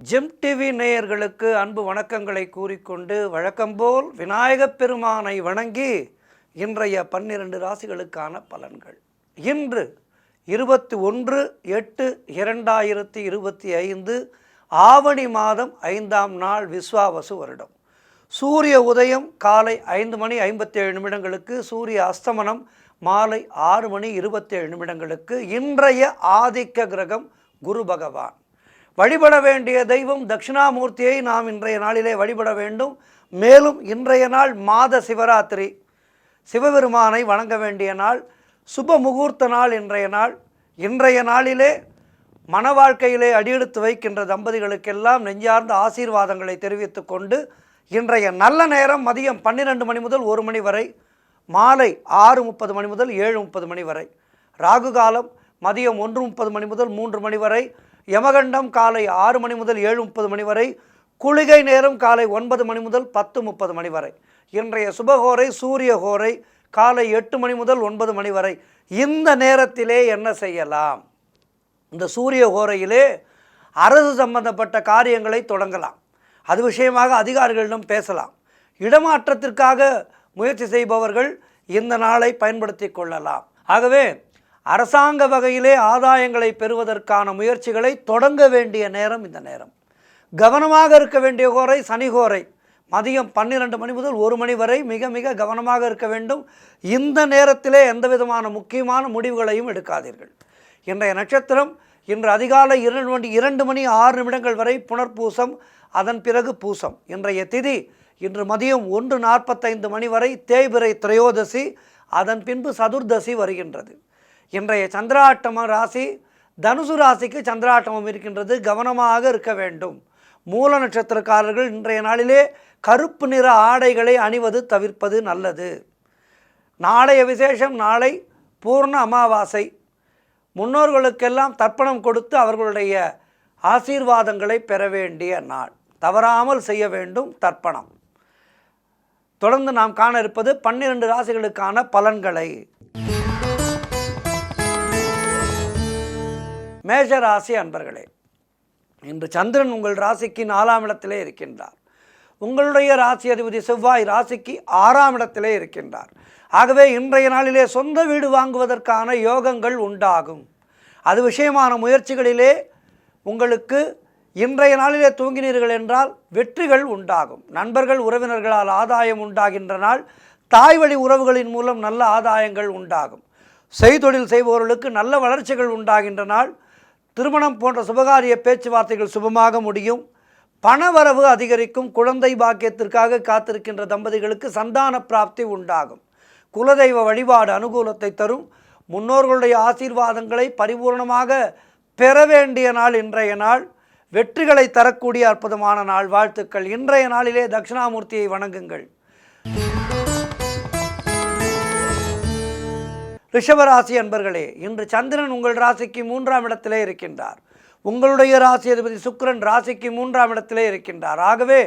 GeM TV நேயர்களுக்கு அன்பு வணக்கங்களை கூறிக்கொண்டு வழக்கம்போல் விநாயகப் பெருமானை வணங்கி இன்றைய 12 ராசிகளுக்கான பலன்கள். இன்று 21/8/2025 ஆவணி மாதம் 5ஆம் நாள் விஸ்வாவசு வருடம். சூரிய உதயம் காலை 5:57 சூரிய அஸ்தமனம் மாலை 6:27 இன்றைய ஆதிக்க கிரகம் குரு பகவான். வழிபட வேண்டிய தெய்வம் தட்சிணாமூர்த்தியை நாம் இன்றைய நாளிலே வழிபட வேண்டும். மேலும் இன்றைய நாள் மாத சிவராத்திரி, சிவபெருமானை வணங்க வேண்டிய நாள், சுப முகூர்த்த நாள் இன்றைய நாளிலே மன வாழ்க்கையிலே அடியெடுத்து வைக்கின்ற தம்பதிகளுக்கெல்லாம் நெஞ்சார்ந்த ஆசீர்வாதங்களை தெரிவித்து கொண்டு இன்றைய நல்ல நேரம் மதியம் 12 மணி முதல் 1 மணி வரை, மாலை 6:30 மணி முதல் 7:30 மணி வரை, ராகு காலம் மதியம் 1:30 மணி முதல் 3 மணி வரை, யமகண்டம் காலை 6 மணி முதல் 7:30 மணி வரை, குளிகை நேரம் காலை 9 மணி முதல் 10:30 மணி வரை. இன்றைய சுபகோரை சூரிய கோரை காலை 8 மணி முதல் 9 மணி வரை. இந்த நேரத்திலே என்ன செய்யலாம்? இந்த சூரிய கோரையிலே அரசு சம்பந்தப்பட்ட காரியங்களை தொடங்கலாம். அது விஷயமாக அதிகாரிகளிடம் பேசலாம். இடமாற்றத்திற்காக முயற்சி செய்பவர்கள் இந்த நாளை பயன்படுத்தி கொள்ளலாம். ஆகவே அரசாங்க வகையிலே ஆதாயங்களை பெறுவதற்கான முயற்சிகளை தொடங்க வேண்டிய நேரம் இந்த நேரம். கவனமாக இருக்க வேண்டிய கோரை சனி கோரை மதியம் 12 மணி முதல் 1 மணி வரை. மிக மிக கவனமாக இருக்க வேண்டும். இந்த நேரத்திலே எந்த விதமான முக்கியமான முடிவுகளையும் எடுக்காதீர்கள். இன்றைய நட்சத்திரம் இன்று அதிகாலை 2:06 வரை புனர்பூசம், அதன் பிறகு பூசம். இன்றைய திதி இன்று மதியம் 1:45 மணி வரை தேய்பிறை திரையோதசி, அதன் பின்பு சதுர்தசி வருகின்றது. இன்றைய சந்திராட்டம ராசி தனுசு ராசிக்கு சந்திராட்டமம் இருக்கின்றது. கவனமாக இருக்க வேண்டும். மூல நட்சத்திரக்காரர்கள் இன்றைய நாளிலே கருப்பு நிற ஆடைகளை அணிவது தவிர்ப்பது நல்லது. நாளைய விசேஷம், நாளை பூர்ண அமாவாசை. முன்னோர்களுக்கெல்லாம் தர்ப்பணம் கொடுத்து அவர்களுடைய ஆசீர்வாதங்களை பெற வேண்டிய நாள். தவறாமல் செய்ய வேண்டும் தர்ப்பணம். தொடர்ந்து நாம் காண இருப்பது 12 ராசிகளுக்கான பலன்களை. மேஷ ராசி அன்பர்களே, இன்று சந்திரன் உங்கள் ராசிக்கு 4ஆம் இடத்திலே இருக்கின்றார். உங்களுடைய ராசி அதிபதி செவ்வாய் ராசிக்கு 6ஆம் இடத்திலே இருக்கின்றார். ஆகவே இன்றைய நாளிலே சொந்த வீடு வாங்குவதற்கான யோகங்கள் உண்டாகும். அது விஷயமான முயற்சிகளிலே உங்களுக்கு இன்றைய நாளிலே துவங்கினீர்கள் என்றால் வெற்றிகள் உண்டாகும். நண்பர்கள் உறவினர்களால் ஆதாயம் உண்டாகின்ற நாள். தாய் வழி உறவுகளின் மூலம் நல்ல ஆதாயங்கள் உண்டாகும். செய்தொழில் செய்பவர்களுக்கு நல்ல வளர்ச்சிகள் உண்டாகின்ற நாள். திருமணம் போன்ற சுபகாரிய பேச்சுவார்த்தைகள் சுபமாக முடியும். பணவரவு அதிகரிக்கும். குழந்தை பாக்கியத்திற்காக காத்திருக்கின்ற தம்பதிகளுக்கு சந்தான பிராப்தி உண்டாகும். குலதெய்வ வழிபாடு அனுகூலத்தை தரும். முன்னோர்களுடைய ஆசீர்வாதங்களை பரிபூர்ணமாக பெற வேண்டிய நாள் இன்றைய நாள். வெற்றிகளை தரக்கூடிய அற்புதமான நாள். வாழ்த்துக்கள். இன்றைய நாளிலே தட்சிணாமூர்த்தியை வணங்குங்கள். ரிஷபராசி அன்பர்களே, இன்று சந்திரன் உங்கள் ராசிக்கு 3ஆம் இடத்திலே இருக்கின்றார். உங்களுடைய ராசி அதிபதி சுக்கிரன் ராசிக்கு 3ஆம் இடத்திலே இருக்கின்றார். ஆகவே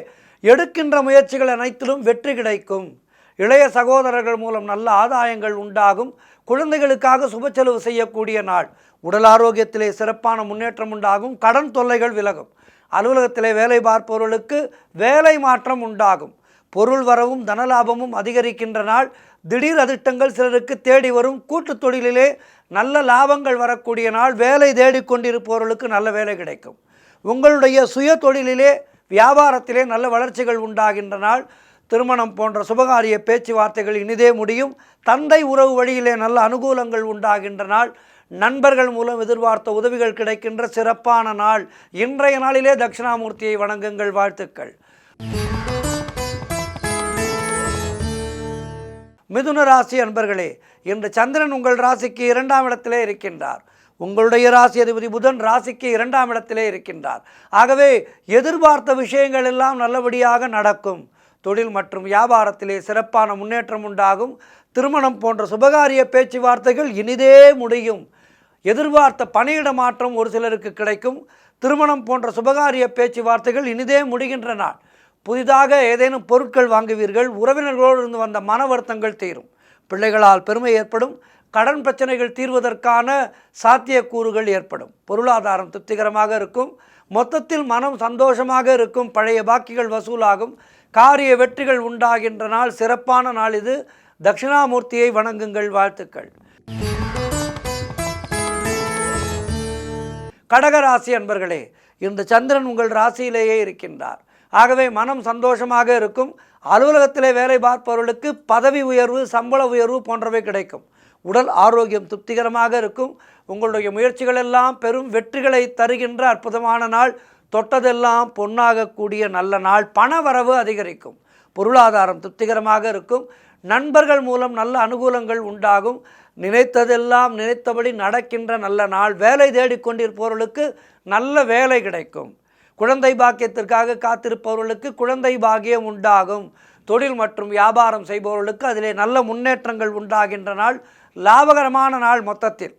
எடுக்கின்ற முயற்சிகள் அனைத்திலும் வெற்றி கிடைக்கும். இளைய சகோதரர்கள் மூலம் நல்ல ஆதாயங்கள் உண்டாகும். குழந்தைகளுக்காக சுப செலவு செய்யக்கூடிய நாள். உடல் ஆரோக்கியத்திலே சிறப்பான முன்னேற்றம் உண்டாகும். கடன் தொல்லைகள் விலகும். அலுவலகத்திலே வேலை பார்ப்பவர்களுக்கு வேலை மாற்றம் உண்டாகும். பொருள் வரவும் தனலாபமும் அதிகரிக்கின்ற நாள். திடீர் அதிர்ஷ்டங்கள் சிலருக்கு தேடி வரும். கூட்டு தொழிலிலே நல்ல லாபங்கள் வரக்கூடிய நாள். வேலை தேடிக்கொண்டிருப்பவர்களுக்கு நல்ல வேலை கிடைக்கும். உங்களுடைய சுய தொழிலிலே வியாபாரத்திலே நல்ல வளர்ச்சிகள் உண்டாகின்ற நாள். திருமணம் போன்ற சுபகாரிய பேச்சுவார்த்தைகள் இனிதே முடியும். தந்தை உறவு வழியிலே நல்ல அனுகூலங்கள் உண்டாகின்ற நாள். நண்பர்கள் மூலம் எதிர்பார்த்த உதவிகள் கிடைக்கின்ற சிறப்பான நாள். இன்றைய நாளிலே தட்சிணாமூர்த்தியை வணங்குங்கள். வாழ்த்துக்கள். மிதுன ராசி அன்பர்களே, இன்று சந்திரன் உங்கள் ராசிக்கு 2ஆம் இடத்திலே இருக்கின்றார். உங்களுடைய ராசி அதிபதி புதன் ராசிக்கு 2ஆம் இடத்திலே இருக்கின்றார். ஆகவே எதிர்பார்த்த விஷயங்கள் எல்லாம் நல்லபடியாக நடக்கும். தொழில் மற்றும் வியாபாரத்திலே சிறப்பான முன்னேற்றம் உண்டாகும். திருமணம் போன்ற சுபகாரிய பேச்சுவார்த்தைகள் இனிதே முடியும். எதிர்பார்த்த பணியிட மாற்றம் ஒரு சிலருக்கு கிடைக்கும். திருமணம் போன்ற சுபகாரிய பேச்சுவார்த்தைகள் இனிதே முடிகின்ற நாள். புதிதாக ஏதேனும் பொருட்கள் வாங்குவீர்கள். உறவினர்களோடு இருந்து வந்த மன வருத்தங்கள் தீரும். பிள்ளைகளால் பெருமை ஏற்படும். கடன் பிரச்சனைகள் தீர்வதற்கான சாத்தியக்கூறுகள் ஏற்படும். பொருளாதாரம் திருப்திகரமாக இருக்கும். மொத்தத்தில் மனம் சந்தோஷமாக இருக்கும். பழைய பாக்கிகள் வசூலாகும். காரிய வெற்றிகள் உண்டாகின்ற நாள், சிறப்பான நாள் இது. தட்சிணாமூர்த்தியை வணங்குங்கள். வாழ்த்துக்கள். கடகராசி அன்பர்களே, இன்று சந்திரன் உங்கள் ராசியிலேயே இருக்கின்றார். ஆகவே மனம் சந்தோஷமாக இருக்கும். அலுவலகத்திலே வேலை பார்ப்பவர்களுக்கு பதவி உயர்வு, சம்பள உயர்வு போன்றவை கிடைக்கும். உடல் ஆரோக்கியம் திருப்திகரமாக இருக்கும். உங்களுடைய முயற்சிகள் எல்லாம் பெரும் வெற்றிகளை தருகின்ற அற்புதமான நாள். தொட்டதெல்லாம் பொன்னாகக்கூடிய நல்ல நாள். பண வரவு அதிகரிக்கும். பொருளாதாரம் திருப்திகரமாக இருக்கும். நண்பர்கள் மூலம் நல்ல அனுகூலங்கள் உண்டாகும். நினைத்ததெல்லாம் நினைத்தபடி நடக்கின்ற நல்ல நாள். வேலை தேடிக்கொண்டிருப்பவர்களுக்கு நல்ல வேலை கிடைக்கும். குழந்தை பாக்கியத்திற்காக காத்திருப்பவர்களுக்கு குழந்தை பாக்கியம் உண்டாகும். தொழில் மற்றும் வியாபாரம் செய்பவர்களுக்கு அதிலே நல்ல முன்னேற்றங்கள் உண்டாகின்ற நாள். லாபகரமான நாள். மொத்தத்தில்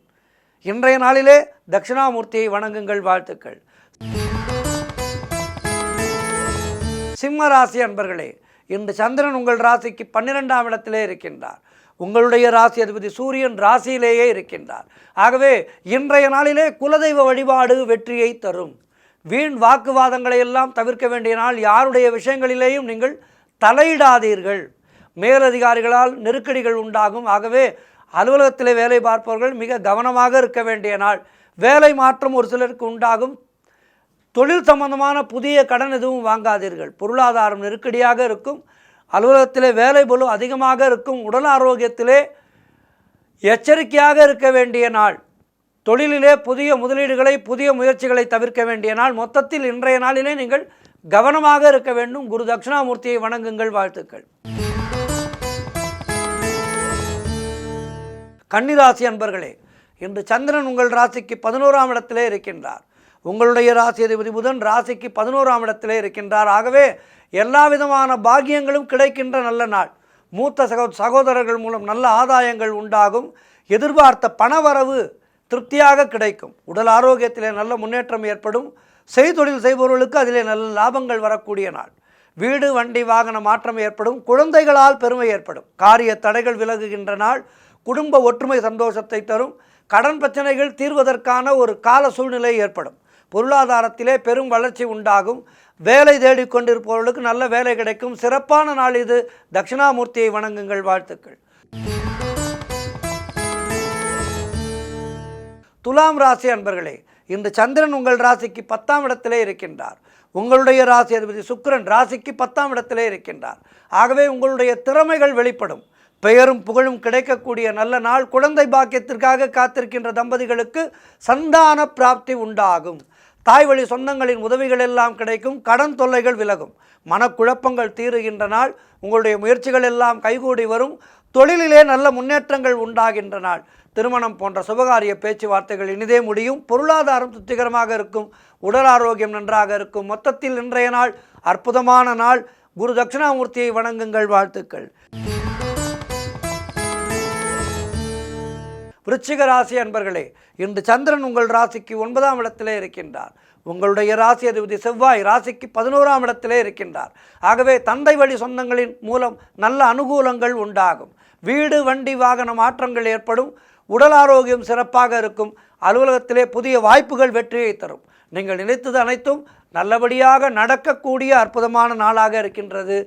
இன்றைய நாளிலே தட்சிணாமூர்த்தியை வணங்குங்கள். வாழ்த்துக்கள். சிம்ம ராசி அன்பர்களே, இன்று சந்திரன் உங்கள் ராசிக்கு 12ஆம் இடத்திலே இருக்கின்றார். உங்களுடைய ராசி அதிபதி சூரியன் ராசியிலேயே இருக்கின்றார். ஆகவே இன்றைய நாளிலே குலதெய்வ வழிபாடு வெற்றியை தரும். வீண் வாக்குவாதங்களை எல்லாம் தவிர்க்க வேண்டிய நாள். யாருடைய விஷயங்களிலேயும் நீங்கள் தலையிடாதீர்கள். மேலதிகாரிகளால் நெருக்கடிகள் உண்டாகும். ஆகவே அலுவலகத்திலே வேலை பார்ப்பவர்கள் மிக கவனமாக இருக்க வேண்டிய நாள். வேலை மாற்றம் ஒரு சிலருக்கு உண்டாகும். தொழில் சம்பந்தமான புதிய கடன் எதுவும் வாங்காதீர்கள். பொருளாதாரம் நெருக்கடியாக இருக்கும். அலுவலகத்திலே வேலை பளு அதிகமாக இருக்கும். உடல் ஆரோக்கியத்திலே எச்சரிக்கையாக இருக்க வேண்டிய நாள். தொழிலிலே புதிய முதலீடுகளை, புதிய முயற்சிகளை தவிர்க்க வேண்டிய நாள். மொத்தத்தில் இன்றைய நாளிலே நீங்கள் கவனமாக இருக்க வேண்டும். குரு தட்சிணாமூர்த்தியை வணங்குங்கள். வாழ்த்துக்கள். கன்னிராசி அன்பர்களே, இன்று சந்திரன் உங்கள் ராசிக்கு 11ஆம் இடத்திலே இருக்கின்றார். உங்களுடைய ராசி அதிபதி புதன் ராசிக்கு 11ஆம் இடத்திலே இருக்கின்றார். ஆகவே எல்லா விதமான பாக்கியங்களும் கிடைக்கின்ற நல்ல நாள். மூத்த சகோதரர்கள் மூலம் நல்ல ஆதாயங்கள் உண்டாகும். எதிர்பார்த்த பணவரவு திருப்தியாக கிடைக்கும். உடல் ஆரோக்கியத்திலே நல்ல முன்னேற்றம் ஏற்படும். செய்தொழில் செய்பவர்களுக்கு அதிலே நல்ல லாபங்கள் வரக்கூடிய நாள். வீடு, வண்டி, வாகன மாற்றம் ஏற்படும். குழந்தைகளால் பெருமை ஏற்படும். காரிய தடைகள் விலகுகின்ற நாள். குடும்ப ஒற்றுமை சந்தோஷத்தை தரும். கடன் பிரச்சனைகள் தீர்வதற்கான ஒரு கால சூழ்நிலை ஏற்படும். பொருளாதாரத்திலே பெரும் வளர்ச்சி உண்டாகும். வேலை தேடிக்கொண்டிருப்பவர்களுக்கு நல்ல வேலை கிடைக்கும். சிறப்பான நாள் இது. தட்சிணாமூர்த்தியை வணங்குங்கள். வாழ்த்துக்கள். துலாம் ராசி அன்பர்களே, இன்று சந்திரன் உங்கள் ராசிக்கு 10ஆம் இடத்திலே இருக்கின்றார். உங்களுடைய ராசி அதிபதி சுக்கிரன் ராசிக்கு 10ஆம் இடத்திலே இருக்கின்றார். ஆகவே உங்களுடைய திறமைகள் வெளிப்படும். பெயரும் புகழும் கிடைக்கக்கூடிய நல்ல நாள். குழந்தை பாக்கியத்திற்காக காத்திருக்கின்ற தம்பதிகளுக்கு சந்தான பிராப்தி உண்டாகும். தாய் வழி சொந்தங்களின் உதவிகள் எல்லாம் கிடைக்கும். கடன் தொல்லைகள் விலகும். மனக்குழப்பங்கள் தீருகின்ற நாள். உங்களுடைய முயற்சிகள் எல்லாம் கைகூடி வரும். தொழிலிலே நல்ல முன்னேற்றங்கள் உண்டாகின்ற நாள். திருமணம் போன்ற சுபகாரிய பேச்சுவார்த்தைகள் இனிதே முடியும். பொருளாதாரம் திருப்திகரமாக இருக்கும். உடல் ஆரோக்கியம் நன்றாக இருக்கும். மொத்தத்தில் இன்றைய நாள் அற்புதமான நாள். குரு தட்சிணாமூர்த்தியை வணங்குங்கள். வாழ்த்துக்கள். விருச்சிக ராசி அன்பர்களே, இன்று சந்திரன் உங்கள் ராசிக்கு 9ஆம் இடத்திலே இருக்கின்றார். உங்களுடைய ராசி அதிபதி செவ்வாய் ராசிக்கு 11ஆம் இடத்திலே இருக்கின்றார். ஆகவே தந்தை வழி சொந்தங்களின் மூலம் நல்ல அனுகூலங்கள் உண்டாகும். வீடு, வண்டி, வாகன மாற்றங்கள் ஏற்படும். உடல் ஆரோக்கியம் சிறப்பாக இருக்கும். அலுவலகத்திலே புதிய வாய்ப்புகள் வெற்றியை தரும். நீங்கள் நினைத்தது அனைத்தும் நல்லபடியாக நடக்கக்கூடிய அற்புதமான நாளாக இருக்கின்றது.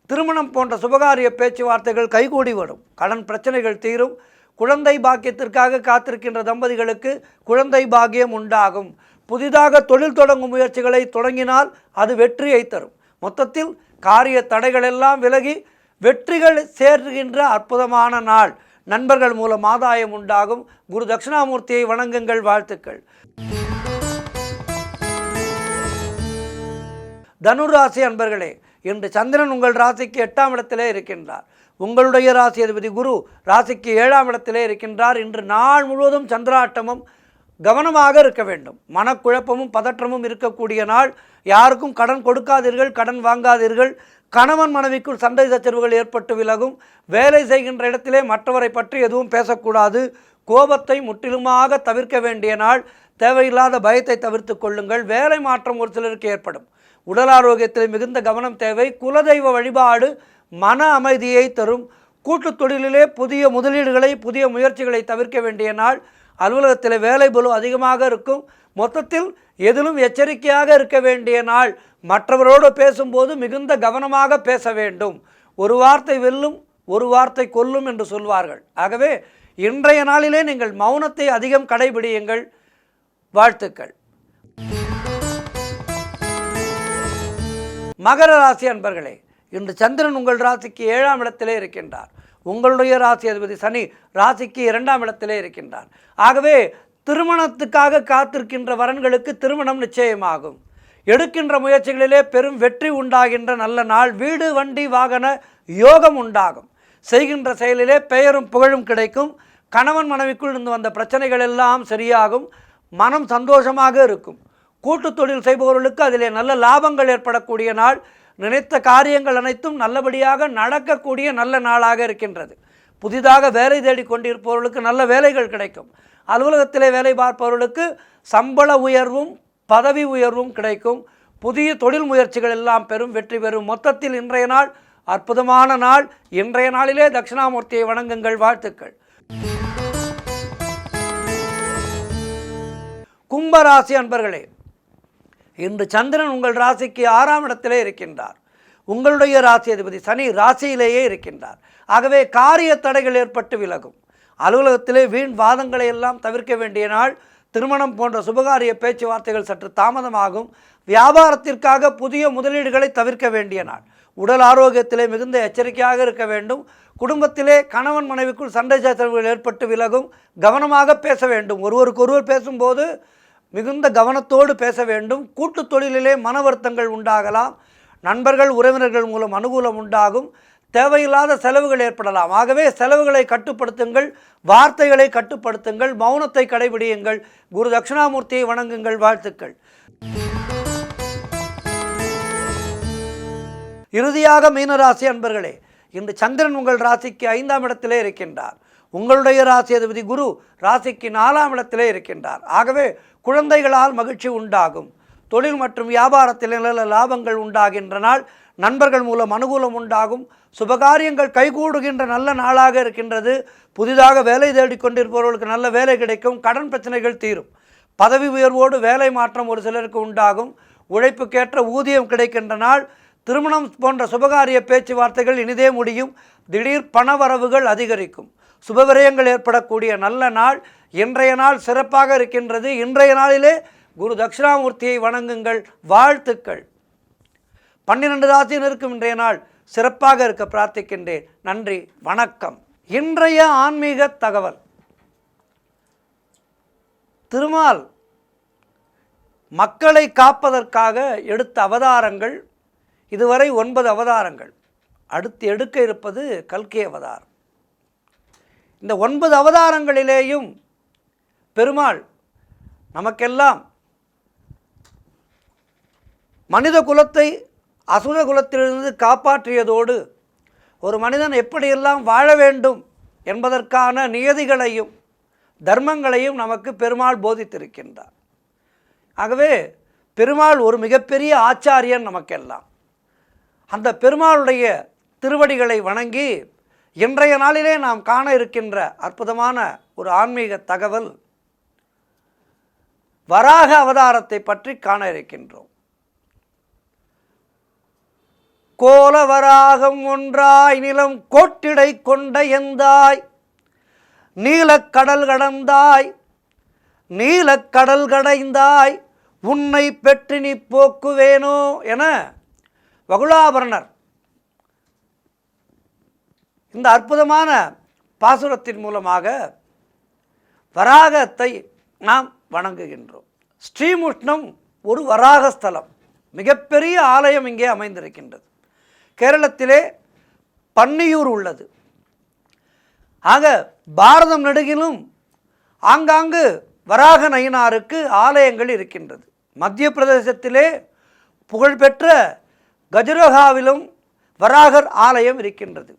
திருமணம் போன்ற சுபகாரிய பேச்சுவார்த்தைகள் கைகூடி வரும். கடன் பிரச்சனைகள் தீரும். குழந்தை பாக்கியத்திற்காக காத்திருக்கின்ற தம்பதிகளுக்கு குழந்தை பாக்கியம் உண்டாகும். புதிதாக தொழில் தொடங்கும் முயற்சிகளை தொடங்கினால் அது வெற்றியை தரும். மொத்தத்தில் காரிய தடைகள் எல்லாம் விலகி வெற்றிகள் சேர்கின்ற அற்புதமான நாள். நண்பர்கள் மூலம் ஆதாயம் உண்டாகும். குரு தட்சிணாமூர்த்தியை வணங்குங்கள். வாழ்த்துக்கள். தனுராசி அன்பர்களே, இன்று சந்திரன் உங்கள் ராசிக்கு 8ஆம் இடத்திலே இருக்கின்றார். உங்களுடைய ராசி அதிபதி குரு ராசிக்கு 7ஆம் இடத்திலே இருக்கின்றார். இன்று நாள் முழுவதும் சந்திராட்டமும். கவனமாக இருக்க வேண்டும். மனக்குழப்பமும் பதற்றமும் இருக்கக்கூடிய நாள். யாருக்கும் கடன் கொடுக்காதீர்கள். கடன் வாங்காதீர்கள். கணவன் மனைவிக்குள் சண்டை சச்சரவுகள் ஏற்பட்டு விலகும். வேலை செய்கின்ற இடத்திலே மற்றவரை பற்றி எதுவும் பேசக்கூடாது. கோபத்தை முற்றிலுமாக தவிர்க்க வேண்டிய நாள். தேவையில்லாத பயத்தை தவிர்த்து கொள்ளுங்கள். வேலை மாற்றம் ஒரு சிலருக்கு ஏற்படும். உடல் ஆரோக்கியத்தில் மிகுந்த கவனம் தேவை. குலதெய்வ வழிபாடு மன அமைதியை தரும். கூட்டுத் தொழிலிலே புதிய முதலீடுகளை புதிய முயற்சிகளை தவிர்க்க வேண்டிய நாள். அலுவலகத்தில் வேலை பளு அதிகமாக இருக்கும். மொத்தத்தில் எதிலும் எச்சரிக்கையாக இருக்க வேண்டிய நாள். மற்றவரோடு பேசும்போது மிகுந்த கவனமாக பேச வேண்டும். ஒரு வார்த்தை வெல்லும், ஒரு வார்த்தை கொல்லும் என்று சொல்வார்கள். ஆகவே இன்றைய நாளிலே நீங்கள் மௌனத்தை அதிகம் கடைபிடியுங்கள். வாழ்த்துக்கள். மகர ராசி அன்பர்களே, இன்று சந்திரன் உங்கள் ராசிக்கு 7ஆம் இடத்திலே இருக்கின்றார். உங்களுடைய ராசி அதிபதி சனி ராசிக்கு 2ஆம் இடத்திலே இருக்கின்றார். ஆகவே திருமணத்துக்காக காத்திருக்கின்ற வரன்களுக்கு திருமணம் நிச்சயமாகும். எடுக்கின்ற முயற்சிகளிலே பெரும் வெற்றி உண்டாகின்ற நல்ல நாள். வீடு வண்டி வாகன யோகம் உண்டாகும். செய்கின்ற செயலிலே பெயரும் புகழும் கிடைக்கும். கணவன் மனைவிக்குள் இருந்து வந்த பிரச்சனைகள் எல்லாம் சரியாகும். மனம் சந்தோஷமாக இருக்கும். கூட்டுத் தொழில் செய்பவர்களுக்கு அதிலே நல்ல லாபங்கள் ஏற்படக்கூடிய நாள். நினைத்த காரியங்கள் அனைத்தும் நல்லபடியாக நடக்கக்கூடிய நல்ல நாளாக இருக்கின்றது. புதிதாக வேலை தேடி கொண்டிருப்பவர்களுக்கு நல்ல வேலைகள் கிடைக்கும். அலுவலகத்திலே வேலை பார்ப்பவர்களுக்கு சம்பள உயர்வும் பதவி உயர்வும் கிடைக்கும். புதிய தொழில் முயற்சிகள் எல்லாம் பெரும் வெற்றி பெறும். மொத்தத்தில் இன்றைய நாள் அற்புதமான நாள். இன்றைய நாளிலே தட்சிணாமூர்த்தியை வணங்குங்கள். வாழ்த்துக்கள். கும்பராசி அன்பர்களே, இன்று சந்திரன் உங்கள் ராசிக்கு 6ஆம் இடத்திலே இருக்கின்றார். உங்களுடைய ராசி அதிபதி சனி ராசியிலேயே இருக்கின்றார். ஆகவே காரிய தடைகள் ஏற்பட்டு விலகும். அலுவலகத்திலே வீண் வாதங்களை எல்லாம் தவிர்க்க வேண்டிய நாள். திருமணம் போன்ற சுபகாரிய பேச்சுவார்த்தைகள் சற்று தாமதமாகும். வியாபாரத்திற்காக புதிய முதலீடுகளை தவிர்க்க வேண்டிய நாள். உடல் ஆரோக்கியத்திலே மிகுந்த எச்சரிக்கையாக இருக்க வேண்டும். குடும்பத்திலே கணவன் மனைவிக்குள் சண்டை சச்சரவுகள் ஏற்பட்டு விலகும். கவனமாக பேச வேண்டும். ஒருவருக்கொருவர் பேசும்போது மிகுந்த கவனத்தோடு பேச வேண்டும். கூட்டுத் தொழிலிலே மன வருத்தங்கள் உண்டாகலாம். நண்பர்கள் உறவினர்கள் மூலம் அனுகூலம் உண்டாகும். தேவையில்லாத செலவுகள் ஏற்படலாம். ஆகவே செலவுகளை கட்டுப்படுத்துங்கள். வார்த்தைகளை கட்டுப்படுத்துங்கள். மௌனத்தை கடைபிடியுங்கள். குரு தட்சிணாமூர்த்தியை வணங்குங்கள். வாழ்த்துக்கள். இறுதியாக மீனராசி அன்பர்களே, இன்று சந்திரன் உங்கள் ராசிக்கு 5ஆம் இடத்திலே இருக்கின்றார். உங்களுடைய ராசி அதிபதி குரு ராசிக்கு 4ஆம் இடத்திலே இருக்கின்றார். ஆகவே குழந்தைகளால் மகிழ்ச்சி உண்டாகும். தொழில் மற்றும் வியாபாரத்தில் நல்ல லாபங்கள் உண்டாகின்ற நாள். நண்பர்கள் மூலம் அனுகூலம் உண்டாகும். சுபகாரியங்கள் கைகூடுகின்ற நல்ல நாளாக இருக்கின்றது. புதிதாக வேலை தேடிக்கொண்டிருப்பவர்களுக்கு நல்ல வேலை கிடைக்கும். கடன் பிரச்சனைகள் தீரும். பதவி உயர்வோடு வேலை மாற்றம் ஒரு சிலருக்கு உண்டாகும். உழைப்புக்கேற்ற ஊதியம் கிடைக்கின்ற நாள். திருமணம் போன்ற சுபகாரிய பேச்சுவார்த்தைகள் இனிதே முடியும். திடீர் பணவரவுகள் அதிகரிக்கும். சுபவிரயங்கள் ஏற்படக்கூடிய நல்ல நாள். இன்றைய நாள் சிறப்பாக இருக்கின்றது. இன்றைய நாளிலே குரு தட்சிணாமூர்த்தியை வணங்குங்கள். வாழ்த்துக்கள். 12 ராசியினருக்கும் இன்றைய நாள் சிறப்பாக இருக்க பிரார்த்திக்கின்றேன். நன்றி, வணக்கம். இன்றைய ஆன்மீக தகவல். திருமால் மக்களை காப்பதற்காக எடுத்த அவதாரங்கள் இதுவரை 9 அவதாரங்கள். அடுத்து எடுக்க இருப்பது கல்கி அவதாரம். இந்த 9 அவதாரங்களிலேயும் பெருமாள் நமக்கெல்லாம் மனித குலத்தை அசுர குலத்திலிருந்து காப்பாற்றியதோடு ஒரு மனிதன் எப்படியெல்லாம் வாழ வேண்டும் என்பதற்கான நியதிகளையும் தர்மங்களையும் நமக்கு பெருமாள் போதித்திருக்கின்றார். ஆகவே பெருமாள் ஒரு மிகப்பெரிய ஆச்சாரியன் நமக்கெல்லாம். அந்த பெருமாளுடைய திருவடிகளை வணங்கி இன்றைய நாளிலே நாம் காண இருக்கின்ற அற்புதமான ஒரு ஆன்மீக தகவல் வராக அவதாரத்தை பற்றி காண இருக்கின்றோம். கோல வராகம் ஒன்றாய் நிலம் கோட்டிடை கொண்ட எந்தாய் நீலக்கடல் கடந்தாய் நீலக்கடல் கடைந்தாய் உன்னை பெற்று நீ போக்குவேனோ என வகுளாபரணர் இந்த அற்புதமான பாசுரத்தின் மூலமாக வராகத்தை நாம் வணங்குகின்றோம். ஸ்ரீமுஷ்ணம் ஒரு வராகஸ்தலம். மிகப்பெரிய ஆலயம் இங்கே அமைந்திருக்கின்றது. கேரளத்திலே பன்னியூர் உள்ளது. ஆக பாரதம் நெடுகிலும் ஆங்காங்கு வராக நயினாருக்கு ஆலயங்கள் இருக்கின்றது. மத்திய பிரதேசத்திலே புகழ்பெற்ற கஜுரஹாவிலும் வராகர் ஆலயம் இருக்கின்றது.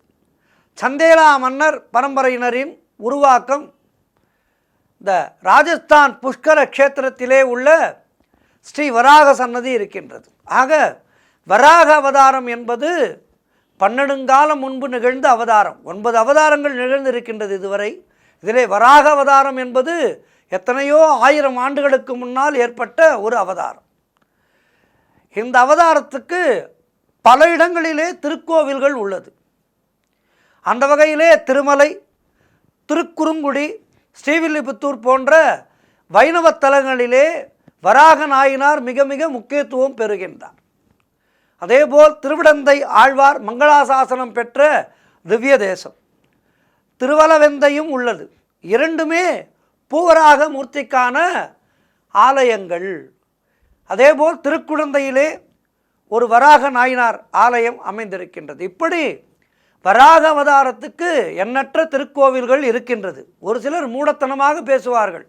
சந்தேலா மன்னர் பரம்பரையினரின் உருவாக்கம் இந்த ராஜஸ்தான் புஷ்கர க்ஷேத்திரத்திலே உள்ள ஸ்ரீ வராக சன்னதி இருக்கின்றது. ஆக வராக அவதாரம் என்பது பன்னெடுங்காலம் முன்பு நிகழ்ந்த அவதாரம். 9 அவதாரங்கள் நிகழ்ந்திருக்கின்றது இதுவரை. இதிலே வராக அவதாரம் என்பது எத்தனையோ 1000 ஆண்டுகளுக்கு முன்னால் ஏற்பட்ட ஒரு அவதாரம். இந்த அவதாரத்துக்கு பல இடங்களிலே திருக்கோவில்கள் உள்ளது. அந்த வகையிலே திருமலை, திருக்குறுங்குடி, ஸ்ரீவில்லிபுத்தூர் போன்ற வைணவ தலங்களிலே வராக நாயனார் மிக மிக முக்கியத்துவம் பெறுகின்றார். அதேபோல் திருவிடந்தை ஆழ்வார் மங்களாசாசனம் பெற்ற திவ்ய தேசம். திருவலவெந்தையும் உள்ளது. இரண்டுமே பூவராக மூர்த்திக்கான ஆலயங்கள். அதேபோல் திருக்குடந்தையிலே ஒரு வராக நாயனார் ஆலயம் அமைந்திருக்கின்றது. இப்படி வராக அவதாரத்துக்கு எண்ணற்ற திருக்கோவில்கள் இருக்கின்றது. ஒரு சிலர் மூடத்தனமாக பேசுவார்கள்.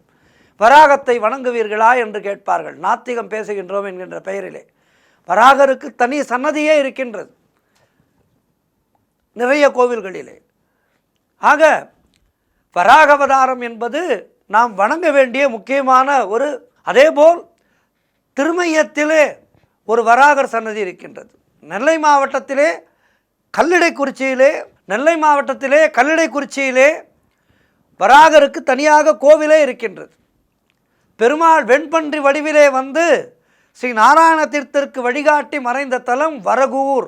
வராகத்தை வணங்குவீர்களா என்று கேட்பார்கள். நாத்திகம் பேசுகின்றோம் என்கின்ற பெயரிலே. வராகருக்கு தனி சன்னதியே இருக்கின்றது நிறைய கோவில்களிலே. ஆக வராக அவதாரம் என்பது நாம் வணங்க வேண்டிய முக்கியமான ஒரு. அதேபோல் திருமையத்திலே ஒரு வராகர் சன்னதி இருக்கின்றது. நெல்லை மாவட்டத்திலே கல்லிடைக்குறிச்சியிலே வராகருக்கு தனியாக கோவிலே இருக்கின்றது. பெருமாள் வெண்பன்றி வடிவிலே வந்து ஸ்ரீ நாராயண தீர்த்தருக்கு வழிகாட்டி மறைந்த தலம் வரகூர்.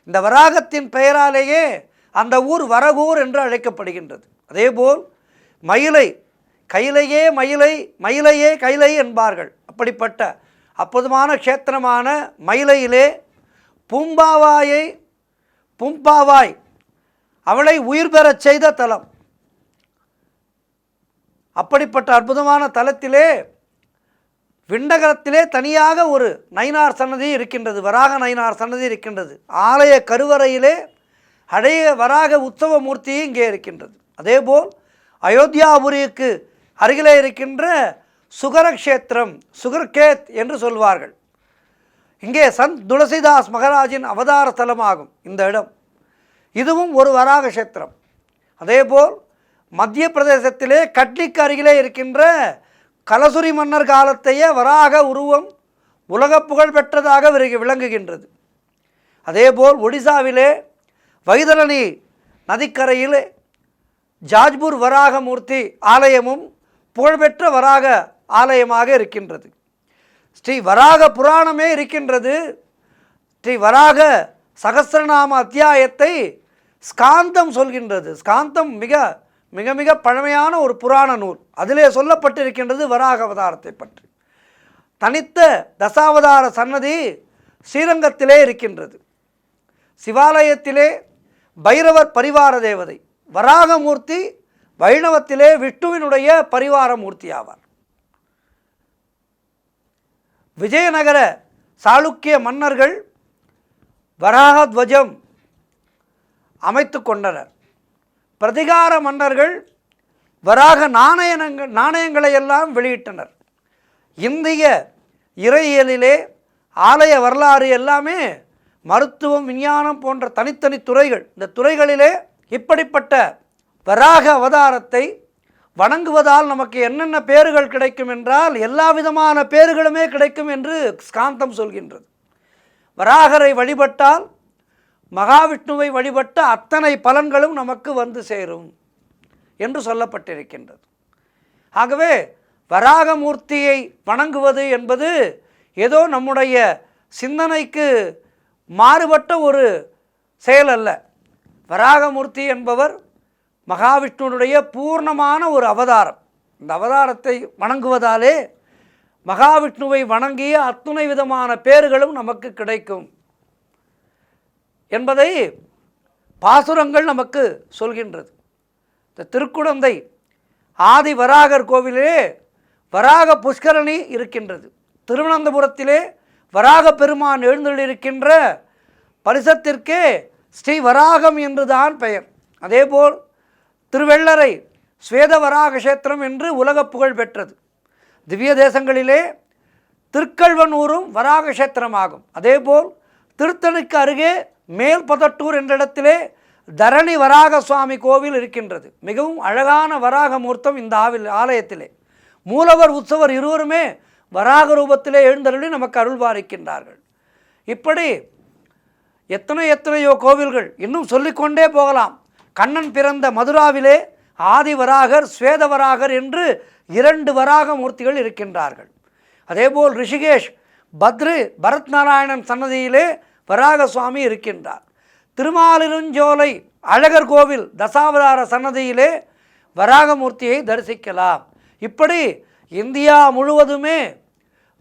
இந்த வராகத்தின் பெயராலேயே அந்த ஊர் வரகூர் என்று அழைக்கப்படுகின்றது. அதேபோல் மயிலை, கைலையே மயிலை, மயிலையே கைலை என்பார்கள். அப்படிப்பட்ட அற்புதமான க்ஷேத்திரமான மயிலையிலே பூம்பாவாய் அவளை உயிர் பெறச் செய்த தலம். அப்படிப்பட்ட அற்புதமான தலத்திலே விண்டகரத்திலே தனியாக ஒரு நயினார் சன்னதி இருக்கின்றது. வராக நயினார் சன்னதி இருக்கின்றது. ஆலய கருவறையிலே அடைய வராக உற்சவ மூர்த்தி இங்கே இருக்கின்றது. அதேபோல் அயோத்தியாபுரிக்கு அருகிலே இருக்கின்ற சுகரக்ஷேத்திரம், சுகர்கேத் என்று சொல்வார்கள். இங்கே சந்த் துளசிதாஸ் மகராஜின் அவதார தலமாகும் இந்த இடம். இதுவும் ஒரு வராக கஷேத்திரம். அதேபோல் மத்திய பிரதேசத்திலே கட்னிக்கு அருகிலே இருக்கின்ற கலசுரி மன்னர் காலத்தைய வராக உருவம் உலக புகழ் பெற்றதாக விளங்குகின்றது. அதேபோல் ஒடிசாவிலே வைதரணி நதிக்கரையிலே ஜாஜ்பூர் வராகமூர்த்தி ஆலயமும் புகழ்பெற்ற வராக ஆலயமாக இருக்கின்றது. ஸ்ரீ வராக புராணமே இருக்கின்றது. ஸ்ரீ வராக சகஸ்ரநாம அத்தியாயத்தை ஸ்காந்தம் சொல்கின்றது. ஸ்காந்தம் மிக மிக மிக பழமையான ஒரு புராண நூல். அதிலே சொல்லப்பட்டிருக்கின்றது வராக அவதாரத்தை பற்றி. தனித்த தசாவதார சன்னதி ஸ்ரீரங்கத்திலே இருக்கின்றது. சிவாலயத்திலே பைரவர் பரிவார தேவதை. வராகமூர்த்தி வைணவத்திலே விஷ்ணுவினுடைய பரிவார மூர்த்தி ஆவார். விஜயநகர சாளுக்கிய மன்னர்கள் வராக துவஜம் அமைத்து கொண்டனர். பிரதிகார மன்னர்கள் வராக நாணயங்களை எல்லாம் வெளியிட்டனர். இந்திய இறையியலிலே ஆலய வரலாறு எல்லாமே மருத்துவம், விஞ்ஞானம் போன்ற தனித்தனி துறைகள். இந்த துறைகளிலே இப்படிப்பட்ட வராக அவதாரத்தை வணங்குவதால் நமக்கு என்னென்ன பேறுகள் கிடைக்கும் என்றால் எல்லா விதமான பேறுகளுமே கிடைக்கும் என்று ஸ்காந்தம் சொல்கின்றது. வராகரை வழிபட்டால் மகாவிஷ்ணுவை வழிபட்ட அத்தனை பலன்களும் நமக்கு வந்து சேரும் என்று சொல்லப்பட்டிருக்கின்றது. ஆகவே வராகமூர்த்தியை வணங்குவது என்பது ஏதோ நம்முடைய சிந்தனைக்கு மாறுபட்ட ஒரு செயல் அல்ல. வராகமூர்த்தி என்பவர் மகாவிஷ்ணுனுடைய பூர்ணமான ஒரு அவதாரம். இந்த அவதாரத்தை வணங்குவதாலே மகாவிஷ்ணுவை வணங்கிய அத்துணை விதமான பேறுகளும் நமக்கு கிடைக்கும் என்பதை பாசுரங்கள் நமக்கு சொல்கின்றது. இந்த திருக்குடந்தை ஆதி வராகர் கோவிலே வராக புஷ்கரணி இருக்கின்றது. திருவனந்தபுரத்திலே வராக பெருமான் எழுந்தருளிருக்கின்ற பரிசத்திற்கே ஸ்ரீ வராகம் என்றுதான் பெயர். அதேபோல் திருவெள்ளரை ஸ்வேத வராக கஷேத்திரம் என்று உலக புகழ் பெற்றது. திவ்ய தேசங்களிலே திருக்கல்வனூரும் வராக கஷேத்திரமாகும். அதேபோல் திருத்தணிக்கு அருகே மேல்பதட்டூர் என்ற இடத்திலே தரணி வராக சுவாமி கோவில் இருக்கின்றது. மிகவும் அழகான வராக மூர்த்தம் இந்த ஆலயத்திலே. மூலவர் உற்சவர் இருவருமே வராக ரூபத்திலே எழுந்தருளி நமக்கு அருள்பாலிக்கின்றார்கள். இப்படி எத்தனையோ கோவில்கள் இன்னும் சொல்லிக்கொண்டே போகலாம். கண்ணன் பிறந்த மதுராவிலே ஆதிவராகர், ஸ்வேதவராகர் என்று 2 வராக மூர்த்திகள் இருக்கின்றார்கள். அதேபோல் ரிஷிகேஷ் பரத் நாராயணன் சன்னதியிலே வராக சுவாமி இருக்கின்றார். திருமாலிருஞ்சோலை அழகர் கோவில் தசாவதார சன்னதியிலே வராகமூர்த்தியை தரிசிக்கலாம். இப்படி இந்தியா முழுவதுமே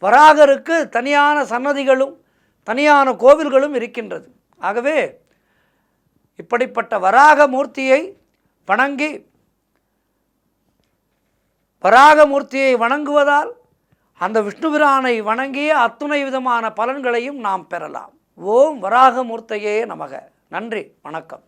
வராகருக்கு தனியான சன்னதிகளும் தனியான கோவில்களும் இருக்கின்றது. ஆகவே இப்படிப்பட்ட வராகமூர்த்தியை வணங்கி வராகமூர்த்தியை வணங்குவதால் அந்த விஷ்ணுபிரானை வணங்கிய அத்துணை விதமான பலன்களையும் நாம் பெறலாம். ஓம் வராகமூர்த்தியே நமக. நன்றி, வணக்கம்.